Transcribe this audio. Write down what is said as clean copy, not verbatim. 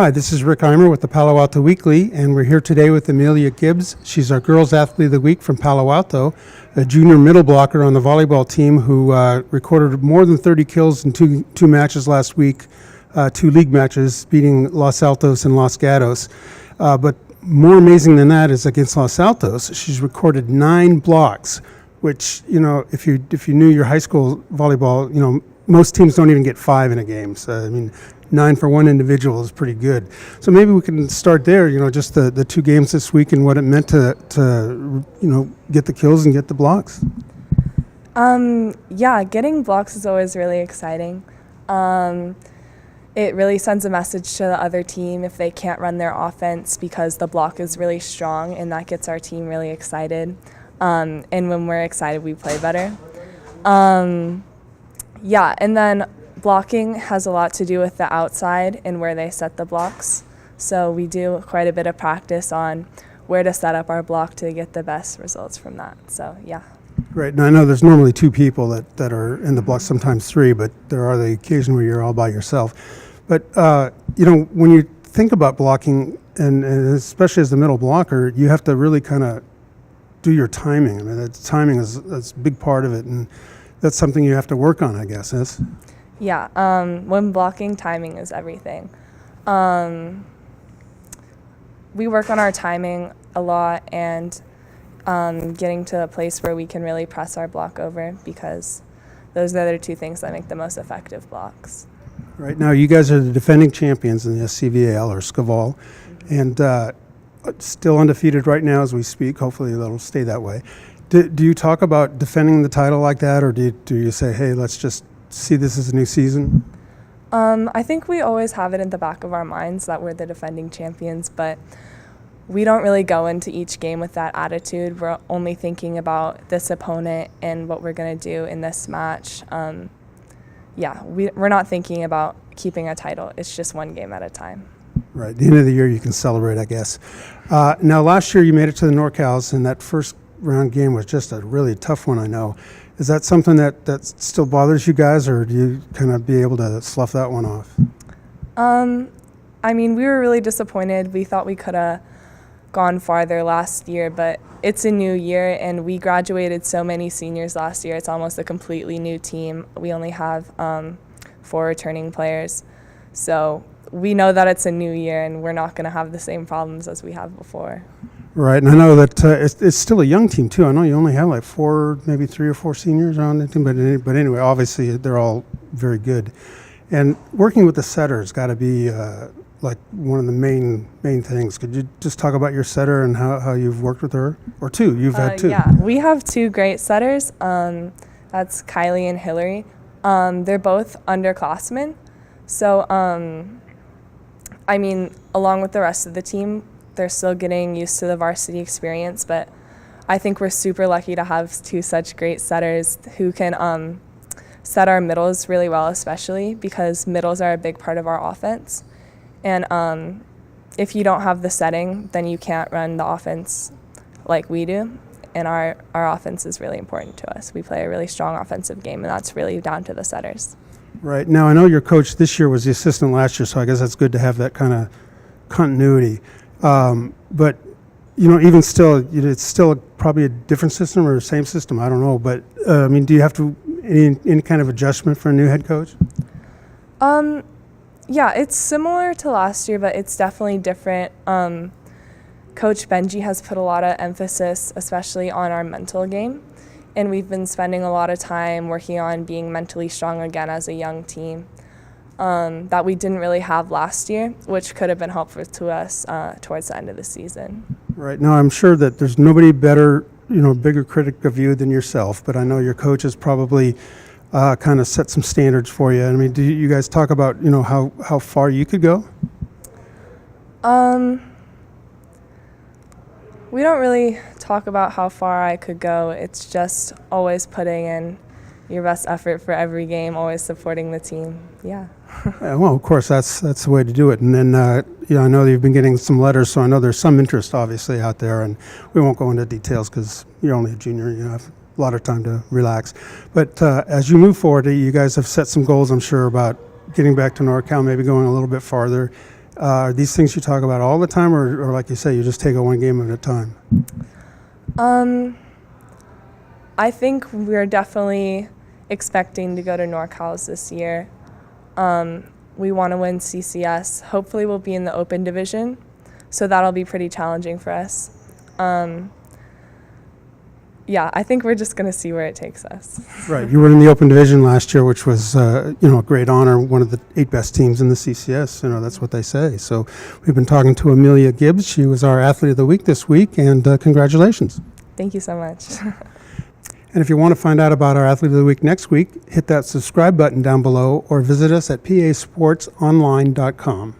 Hi, this is Rick Eimer with the Palo Alto Weekly, and we're here today with Amelia Gibbs. She's our Girls Athlete of the Week from Palo Alto, a junior middle blocker on the volleyball team who recorded more than 30 kills in two matches last week, 2 league matches, beating Los Altos and Los Gatos. But more amazing than that is against Los Altos, she's recorded 9 blocks, which, if you knew your high school volleyball, most teams don't even get 5 in a game. So, 9 for one individual is pretty good. So maybe we can start there, just the 2 games this week and what it meant to get the kills and get the blocks. Getting blocks is always really exciting. It really sends a message to the other team if they can't run their offense because the block is really strong, and that gets our team really excited. And when we're excited, we play better. And then blocking has a lot to do with the outside and where they set the blocks. So we do quite a bit of practice on where to set up our block to get the best results from that. So, yeah. Right. Now, I know there's normally 2 people that are in the block, sometimes 3, but there are the occasion where you're all by yourself. But, when you think about blocking, and especially as the middle blocker, you have to really kind of do your timing. Timing is a big part of it, and that's something you have to work on, I guess, yes? Yeah, when blocking, timing is everything. We work on our timing a lot and getting to a place where we can really press our block over, because those are the 2 things that make the most effective blocks. Right now, you guys are the defending champions in the SCVAL or SCVAL, and still undefeated right now as we speak. Hopefully that'll stay that way. Do you talk about defending the title like that, or do you say, hey, let's just see this as a new season? I think we always have it in the back of our minds that we're the defending champions, but we don't really go into each game with that attitude. We're only thinking about this opponent and what we're going to do in this match. We're not thinking about keeping a title. It's just one game at a time. Right. At the end of the year, you can celebrate, I guess. Now, last year you made it to the NorCals, and that first round game was just a really tough one, I know. Is that something that still bothers you guys, or do you kind of be able to slough that one off? We were really disappointed. We thought we could have gone farther last year, but it's a new year, and we graduated so many seniors last year. It's almost a completely new team. We only have 4 returning players. So we know that it's a new year, and we're not going to have the same problems as we have before. Right, and I know that it's still a young team, too. I know you only have like 4, maybe 3 or 4 seniors on the team, but anyway, obviously they're all very good. And working with the setter has got to be like one of the main things. Could you just talk about your setter and how you've worked with her? Or 2, you've had 2. Yeah, we have 2 great setters. That's Kylie and Hillary. They're both underclassmen. So, along with the rest of the team, they're still getting used to the varsity experience, but I think we're super lucky to have 2 such great setters who can set our middles really well, especially because middles are a big part of our offense. And if you don't have the setting, then you can't run the offense like we do, and our offense is really important to us. We play a really strong offensive game, and that's really down to the setters. Right. Now, I know your coach this year was the assistant last year, so I guess that's good to have that kind of continuity. But, even still, it's still probably a different system or the same system. I don't know. But, do you have to any kind of adjustment for a new head coach? Yeah, it's similar to last year, but it's definitely different. Coach Benji has put a lot of emphasis, especially on our mental game. And we've been spending a lot of time working on being mentally strong again as a young team. That we didn't really have last year, which could have been helpful to us towards the end of the season. Right. Now, I'm sure that there's nobody better, bigger critic of you than yourself, but I know your coach has probably kind of set some standards for you. Do you guys talk about, how far you could go? We don't really talk about how far I could go. It's just always putting in your best effort for every game, always supporting the team. Yeah. Well, of course, that's the way to do it. And then, I know that you've been getting some letters, so I know there's some interest, obviously, out there. And we won't go into details because you're only a junior. You have a lot of time to relax. But as you move forward, you guys have set some goals, I'm sure, about getting back to NorCal, maybe going a little bit farther. Are these things you talk about all the time, or like you say, you just take it one game at a time? I think we're definitely expecting to go to NorCals this year. We want to win CCS. Hopefully we'll be in the open division, so that'll be pretty challenging for us. Yeah, I think we're just going to see where it takes us. Right. You were in the open division last year, which was, a great honor, one of the 8 best teams in the CCS. That's what they say. So we've been talking to Amelia Gibbs. She was our Athlete of the Week this week, and congratulations. Thank you so much. And if you want to find out about our Athlete of the Week next week, hit that subscribe button down below or visit us at pasportsonline.com.